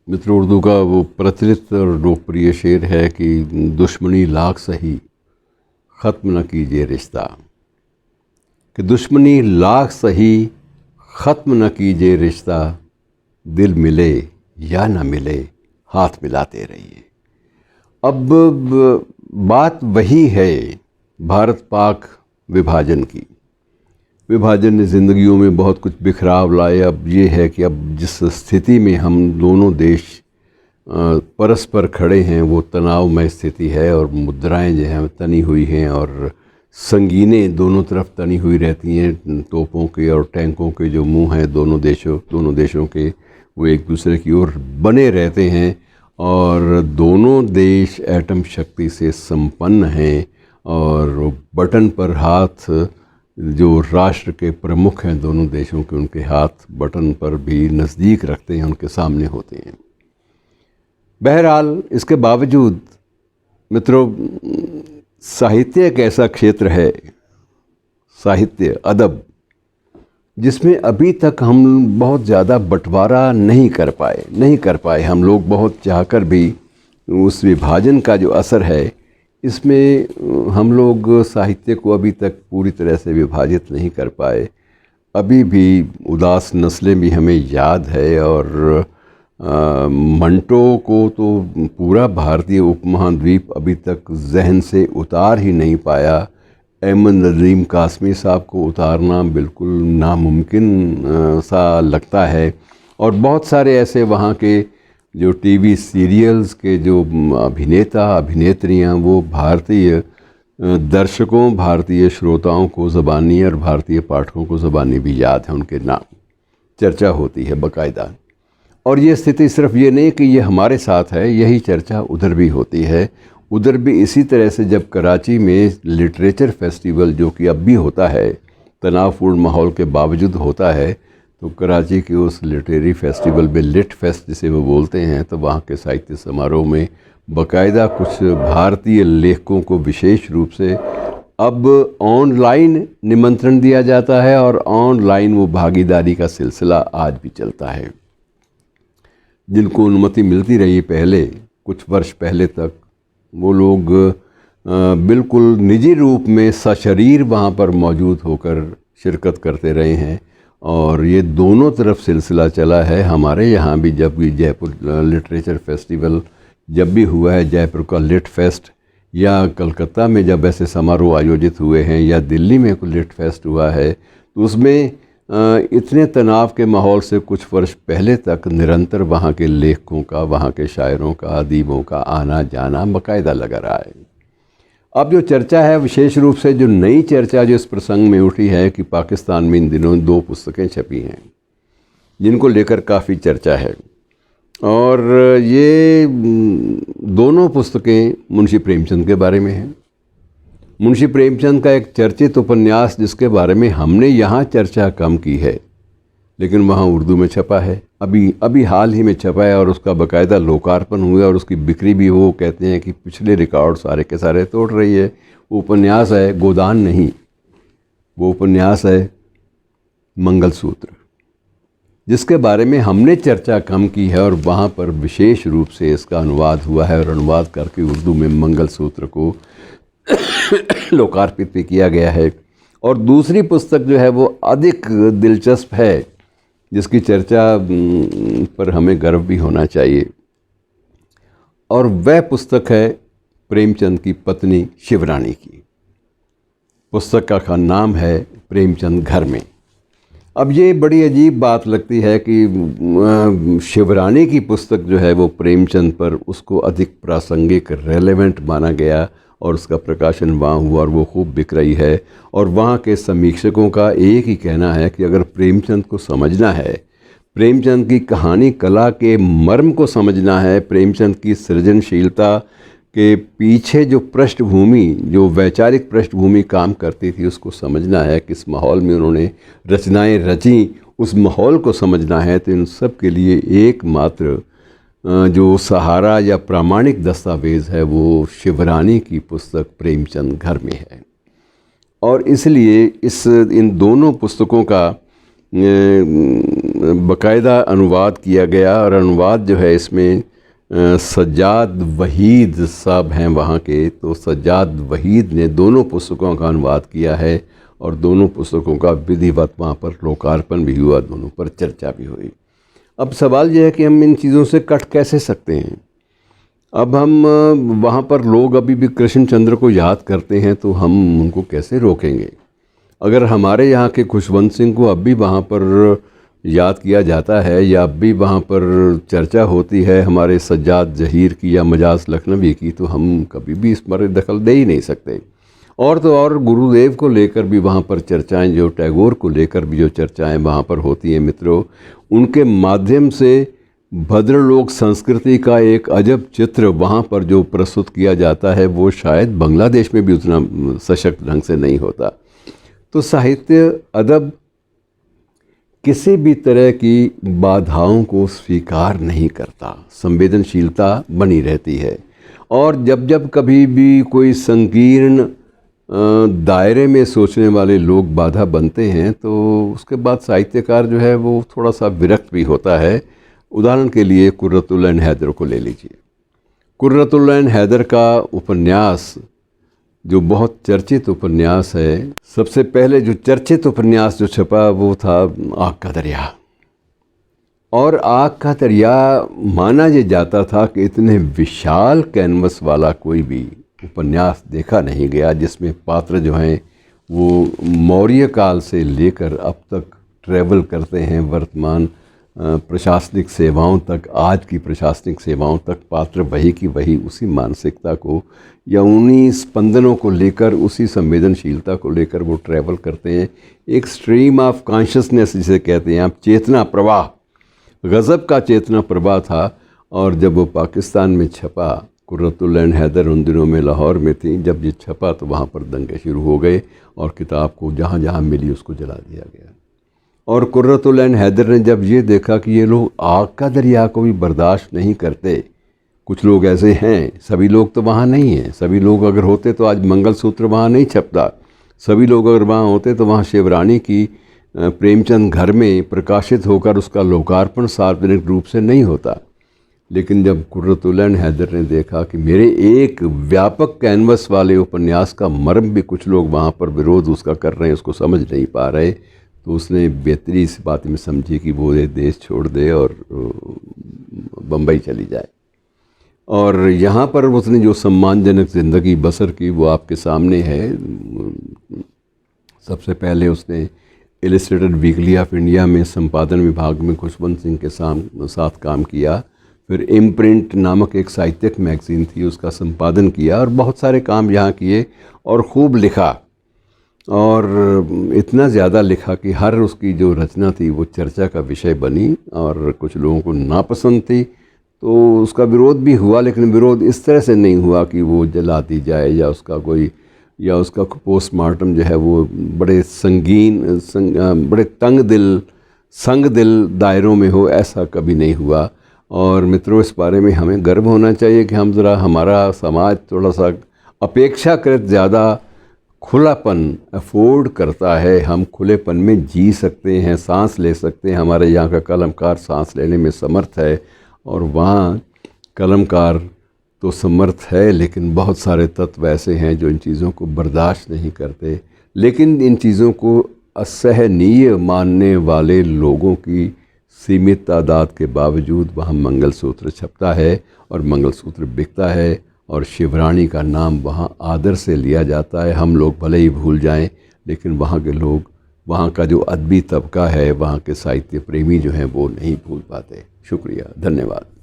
मित्र, उर्दू का वो प्रचलित और लोकप्रिय शेर है कि दुश्मनी लाख सही ख़त्म न कीजिए रिश्ता। कि दुश्मनी लाख सही ख़त्म न कीजिए रिश्ता, दिल मिले या न मिले हाथ मिलाते रहिए। अब बात वही है भारत पाक विभाजन की। विभाजन ने ज़िंदगियों में बहुत कुछ बिखराव लाए। अब ये है कि अब जिस स्थिति में हम दोनों देश परस्पर खड़े हैं वो तनावमय स्थिति है, और मुद्राएं जो हैं तनी हुई हैं और संगीनें दोनों तरफ तनी हुई रहती हैं। तोपों के और टैंकों के जो मुंह हैं दोनों देशों के, वो एक दूसरे की ओर बने रहते हैं, और दोनों देश एटम शक्ति से संपन्न हैं, और बटन पर हाथ जो राष्ट्र के प्रमुख हैं दोनों देशों के, उनके हाथ बटन पर भी नज़दीक रखते हैं, उनके सामने होते हैं। बहरहाल इसके बावजूद मित्रों, साहित्य एक ऐसा क्षेत्र है, साहित्य अदब, जिसमें अभी तक हम बहुत ज़्यादा बंटवारा नहीं कर पाए। हम लोग बहुत चाहकर भी उस विभाजन का जो असर है इसमें हम लोग साहित्य को अभी तक पूरी तरह से विभाजित नहीं कर पाए। अभी भी उदास नस्लें भी हमें याद है, और मंटो को तो पूरा भारतीय उपमहाद्वीप अभी तक जहन से उतार ही नहीं पाया। अहमद नदीम कासमी साहब को उतारना बिल्कुल नामुमकिन सा लगता है, और बहुत सारे ऐसे वहाँ के जो टीवी सीरियल्स के जो अभिनेता अभिनेत्रियाँ, वो भारतीय दर्शकों, भारतीय श्रोताओं को ज़बानी और भारतीय पाठकों को ज़बानी भी याद है, उनके नाम चर्चा होती है बाकायदा। और ये स्थिति सिर्फ ये नहीं कि ये हमारे साथ है, यही चर्चा उधर भी होती है। उधर भी इसी तरह से जब कराची में लिटरेचर फेस्टिवल, जो कि अब भी होता है, तनावपूर्ण माहौल के बावजूद होता है, तो कराची के उस लिटरेरी फेस्टिवल में, लिट फेस्ट जिसे वो बोलते हैं, तो वहाँ के साहित्य समारोह में बाकायदा कुछ भारतीय लेखकों को विशेष रूप से अब ऑनलाइन निमंत्रण दिया जाता है, और ऑनलाइन वो भागीदारी का सिलसिला आज भी चलता है। जिनको अनुमति मिलती रही पहले, कुछ वर्ष पहले तक, वो लोग बिल्कुल निजी रूप में सशरीर वहाँ पर मौजूद होकर शिरकत करते रहे हैं, और ये दोनों तरफ सिलसिला चला है। हमारे यहाँ भी जब भी जयपुर लिटरेचर फेस्टिवल जब भी हुआ है, जयपुर का लिट फेस्ट, या कलकत्ता में जब ऐसे समारोह आयोजित हुए हैं, या दिल्ली में कोई लिट फेस्ट हुआ है, तो उसमें इतने तनाव के माहौल से कुछ वर्ष पहले तक निरंतर वहाँ के लेखकों का, वहाँ के शायरों का, अदीबों का आना जाना बाकायदा लगा रहा है। अब जो चर्चा है, विशेष रूप से जो नई चर्चा जो इस प्रसंग में उठी है कि पाकिस्तान में इन दिनों 2 पुस्तकें छपी हैं जिनको लेकर काफ़ी चर्चा है, और ये दोनों पुस्तकें मुंशी प्रेमचंद के बारे में हैं। मुंशी प्रेमचंद का एक चर्चित उपन्यास जिसके बारे में हमने यहाँ चर्चा कम की है, लेकिन वहाँ उर्दू में छपा है, अभी हाल ही में छपा है, और उसका बाकायदा लोकार्पण हुआ, और उसकी बिक्री भी वो कहते हैं कि पिछले रिकॉर्ड सारे के सारे तोड़ रही है। वो उपन्यास है गोदान नहीं, वो उपन्यास है मंगलसूत्र, जिसके बारे में हमने चर्चा कम की है, और वहाँ पर विशेष रूप से इसका अनुवाद हुआ है, और अनुवाद करके उर्दू में मंगलसूत्र को लोकार्पित भी किया गया है। और दूसरी पुस्तक जो है वो अधिक दिलचस्प है, जिसकी चर्चा पर हमें गर्व भी होना चाहिए, और वह पुस्तक है प्रेमचंद की पत्नी शिवरानी की। पुस्तक का नाम है प्रेमचंद घर में। अब ये बड़ी अजीब बात लगती है कि शिवरानी की पुस्तक जो है वो प्रेमचंद पर, उसको अधिक प्रासंगिक रेलेवेंट माना गया, और उसका प्रकाशन वहाँ हुआ, और वो खूब बिक रही है। और वहाँ के समीक्षकों का एक ही कहना है कि अगर प्रेमचंद को समझना है, प्रेमचंद की कहानी कला के मर्म को समझना है, प्रेमचंद की सृजनशीलता के पीछे जो पृष्ठभूमि, जो वैचारिक पृष्ठभूमि काम करती थी, उसको समझना है, किस माहौल में उन्होंने रचनाएं रची, उस माहौल को समझना है, तो इन सब के लिए एकमात्र जो सहारा या प्रामाणिक दस्तावेज़ है वो शिवरानी की पुस्तक प्रेमचंद घर में है। और इसलिए इन दोनों पुस्तकों का बाकायदा अनुवाद किया गया, और अनुवाद जो है इसमें सज्जाद वहीद साहब हैं वहाँ के, तो सज्जाद वहीद ने दोनों पुस्तकों का अनुवाद किया है, और दोनों पुस्तकों का विधिवत वहाँ पर लोकार्पण भी हुआ, दोनों पर चर्चा भी हुई। अब सवाल यह है कि हम इन चीज़ों से कट कैसे सकते हैं। अब हम वहाँ पर लोग अभी भी कृष्णचंद्र को याद करते हैं, तो हम उनको कैसे रोकेंगे। अगर हमारे यहाँ के खुशवंत सिंह को अब भी वहाँ पर याद किया जाता है, या अब भी वहाँ पर चर्चा होती है हमारे सज्जाद जहीर की या मजाज लखनवी की, तो हम कभी भी इस पर दखल दे ही नहीं सकते। और तो और गुरुदेव को लेकर भी वहाँ पर चर्चाएं, जो टैगोर को लेकर भी जो चर्चाएं वहाँ पर होती हैं मित्रों, उनके माध्यम से भद्रलोक संस्कृति का एक अजब चित्र वहाँ पर जो प्रस्तुत किया जाता है, वो शायद बांग्लादेश में भी उतना सशक्त ढंग से नहीं होता। तो साहित्य अदब किसी भी तरह की बाधाओं को स्वीकार नहीं करता, संवेदनशीलता बनी रहती है। और जब जब कभी भी कोई संकीर्ण दायरे में सोचने वाले लोग बाधा बनते हैं, तो उसके बाद साहित्यकार जो है वो थोड़ा सा विरक्त भी होता है। उदाहरण के लिए कुर्रतुल ऐन हैदर को ले लीजिए। कुर्रतुल ऐन हैदर का उपन्यास जो बहुत चर्चित उपन्यास है, सबसे पहले जो चर्चित उपन्यास जो छपा वो था आग का दरिया। और आग का दरिया माना ये जाता था कि इतने विशाल कैनवस वाला कोई भी उपन्यास देखा नहीं गया, जिसमें पात्र जो हैं वो मौर्य काल से लेकर अब तक ट्रैवल करते हैं वर्तमान प्रशासनिक सेवाओं तक, आज की प्रशासनिक सेवाओं तक। पात्र वही की वही उसी मानसिकता को या उन्हीं स्पंदनों को लेकर, उसी संवेदनशीलता को लेकर वो ट्रैवल करते हैं। एक स्ट्रीम ऑफ कॉन्शियसनेस जिसे कहते हैं आप, चेतना प्रवाह, गज़ब का चेतना प्रवाह था। और जब वो पाकिस्तान में छपा, कुर्रतुल ऐन हैदर उन दिनों में लाहौर में थी, जब ये छपा तो वहाँ पर दंगे शुरू हो गए और किताब को जहाँ जहाँ मिली उसको जला दिया गया। और कुर्रतुल ऐन हैदर ने जब ये देखा कि ये लोग आग का दरिया को भी बर्दाश्त नहीं करते, कुछ लोग ऐसे हैं, सभी लोग तो वहाँ नहीं हैं, सभी लोग अगर होते तो आज मंगलसूत्र वहाँ नहीं छपता, सभी लोग अगर वहाँ होते तो वहाँ शिवरानी की प्रेमचंद घर में प्रकाशित होकर उसका लोकार्पण सार्वजनिक रूप से नहीं होता। लेकिन जब कुर्रतुल ऐन हैदर ने देखा कि मेरे एक व्यापक कैनवस वाले उपन्यास का मर्म भी कुछ लोग वहाँ पर विरोध उसका कर रहे हैं, उसको समझ नहीं पा रहे, तो उसने बेहतरी इस बात में समझी कि वो ये देश छोड़ दे और बम्बई चली जाए। और यहाँ पर उसने जो सम्मानजनक ज़िंदगी बसर की वो आपके सामने है। सबसे पहले उसने इलस्ट्रेटेड वीकली ऑफ इंडिया में संपादन विभाग में खुशवंत सिंह के साथ काम किया। फिर इम्प्रिंट नामक एक साहित्यिक मैगज़ीन थी, उसका संपादन किया और बहुत सारे काम यहाँ किए और खूब लिखा। और इतना ज़्यादा लिखा कि हर उसकी जो रचना थी वो चर्चा का विषय बनी और कुछ लोगों को नापसंद थी, तो उसका विरोध भी हुआ। लेकिन विरोध इस तरह से नहीं हुआ कि वो जला दी जाए या उसका पोस्टमार्टम जो है वो बड़े संगीन बड़े संग दिल दायरों में हो, ऐसा कभी नहीं हुआ। और मित्रों, इस बारे में हमें गर्व होना चाहिए कि हम ज़रा, हमारा समाज थोड़ा सा अपेक्षाकृत ज़्यादा खुलापन अफोर्ड करता है। हम खुलेपन में जी सकते हैं, सांस ले सकते हैं। हमारे यहाँ का कलमकार सांस लेने में समर्थ है और वहाँ कलमकार तो समर्थ है, लेकिन बहुत सारे तत्व ऐसे हैं जो इन चीज़ों को बर्दाश्त नहीं करते। लेकिन इन चीज़ों को असहनीय मानने वाले लोगों की सीमित तादाद के बावजूद वहाँ मंगलसूत्र छपता है और मंगलसूत्र बिकता है और शिवरानी का नाम वहाँ आदर से लिया जाता है। हम लोग भले ही भूल जाएं, लेकिन वहाँ के लोग, वहाँ का जो अदबी तबका है, वहाँ के साहित्य प्रेमी जो हैं वो नहीं भूल पाते। शुक्रिया, धन्यवाद।